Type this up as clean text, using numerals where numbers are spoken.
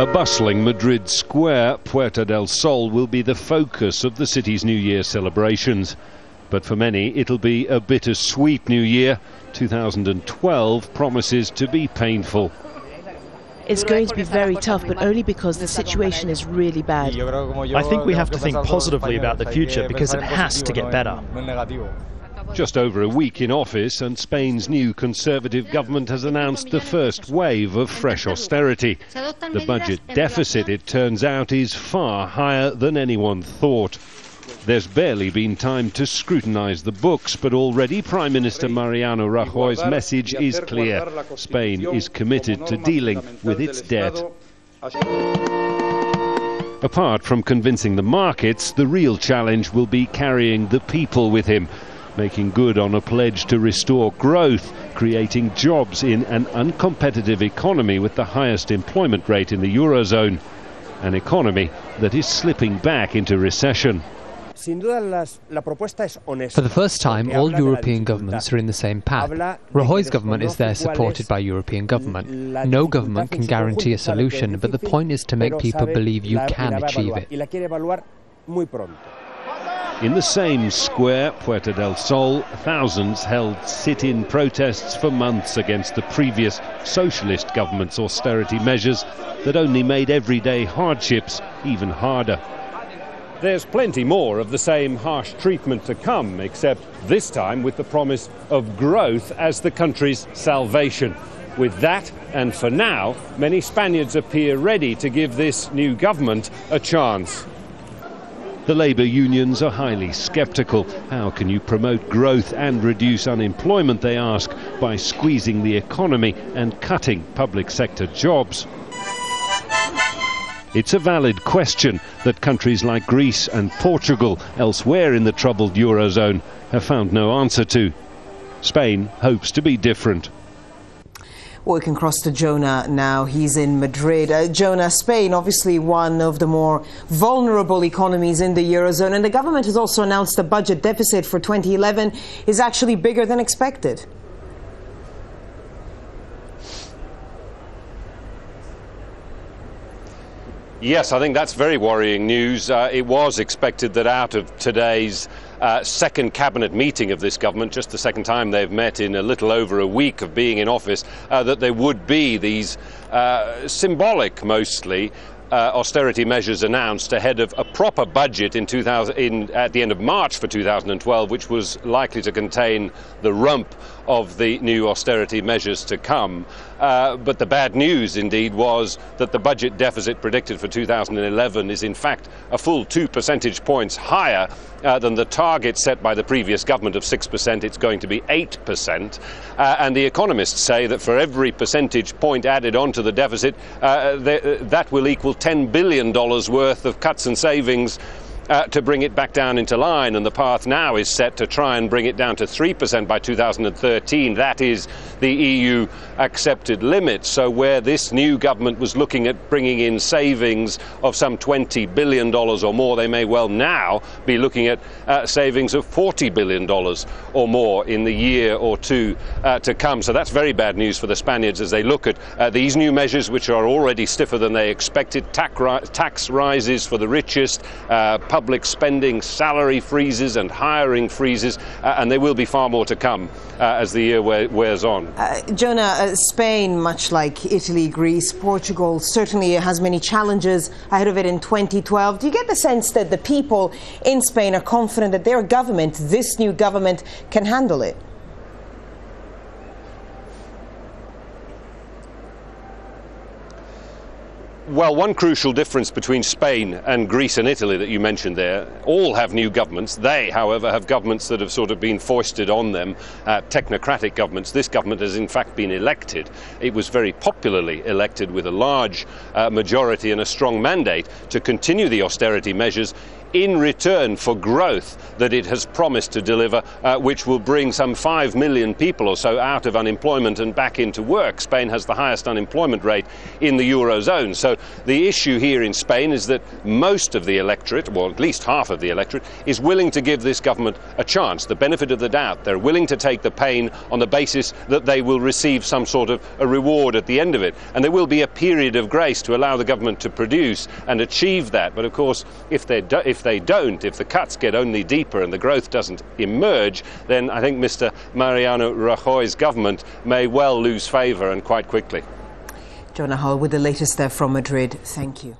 A bustling Madrid square, Puerta del Sol, will be the focus of the city's New Year celebrations. But for many, it'll be a bittersweet New Year. 2012 promises to be painful. It's going to be very tough, but only because the situation is really bad. I think we have to think positively about the future because it has to get better. Just over a week in office, and Spain's new Conservative government has announced the first wave of fresh austerity. The budget deficit, it turns out, is far higher than anyone thought. There's barely been time to scrutinise the books, but already Prime Minister Mariano Rajoy's message is clear. Spain is committed to dealing with its debt. Apart from convincing the markets, the real challenge will be carrying the people with him, making good on a pledge to restore growth, creating jobs in an uncompetitive economy with the highest employment rate in the Eurozone, an economy that is slipping back into recession. For the first time, all European governments are in the same path. Rajoy's government is there supported by European government. No government can guarantee a solution, but the point is to make people believe you can achieve it. In the same square, Puerta del Sol, thousands held sit-in protests for months against the previous socialist government's austerity measures that only made everyday hardships even harder. There's plenty more of the same harsh treatment to come, except this time with the promise of growth as the country's salvation. With that, and for now, many Spaniards appear ready to give this new government a chance. The labour unions are highly sceptical. How can you promote growth and reduce unemployment, they ask, by squeezing the economy and cutting public sector jobs? It's a valid question that countries like Greece and Portugal, elsewhere in the troubled Eurozone, have found no answer to. Spain hopes to be different. Well, we can cross to Jonah now. He's in Madrid. Jonah, Spain, obviously one of the more vulnerable economies in the Eurozone, and the government has also announced the budget deficit for 2011 is actually bigger than expected. Yes, I think that's very worrying news. It was expected that out of today's second cabinet meeting of this government, just the second time they've met in a little over a week of being in office, that there would be these symbolic, mostly, austerity measures announced ahead of a proper budget at the end of March for 2012, which was likely to contain the rump of the new austerity measures to come. But the bad news, indeed, was that the budget deficit predicted for 2011 is, in fact, a full 2 percentage points higher than the target set by the previous government of 6%. It's going to be 8%. And the economists say that for every percentage point added onto the deficit, that will equal $10 billion worth of cuts and savings to bring it back down into line, and the path now is set to try and bring it down to 3% by 2013. That is the EU accepted limit. So where this new government was looking at bringing in savings of some $20 billion or more, they may well now be looking at savings of $40 billion or more in the year or two to come. So that's very bad news for the Spaniards as they look at these new measures, which are already stiffer than they expected. Tax rises for the richest, public spending, salary freezes and hiring freezes, and there will be far more to come as the year wears on. Jonah, Spain, much like Italy, Greece, Portugal, certainly has many challenges ahead of it in 2012. Do you get the sense that the people in Spain are confident that their government, this new government, can handle it? Well, one crucial difference between Spain and Greece and Italy that you mentioned there, all have new governments. They, however, have governments that have sort of been foisted on them, technocratic governments. This government has in fact been elected. It was very popularly elected with a large majority and a strong mandate to continue the austerity measures in return for growth that it has promised to deliver, which will bring some 5 million people or so out of unemployment and back into work. Spain has the highest unemployment rate in the Eurozone. So the issue here in Spain is that most of the electorate, or at least half of the electorate, is willing to give this government a chance, the benefit of the doubt. They're willing to take the pain on the basis that they will receive some sort of a reward at the end of it. And there will be a period of grace to allow the government to produce and achieve that. But of course, if the cuts get only deeper and the growth doesn't emerge, then I think Mr. Mariano Rajoy's government may well lose favour, and quite quickly. Jonah Hull with the latest there from Madrid. Thank you.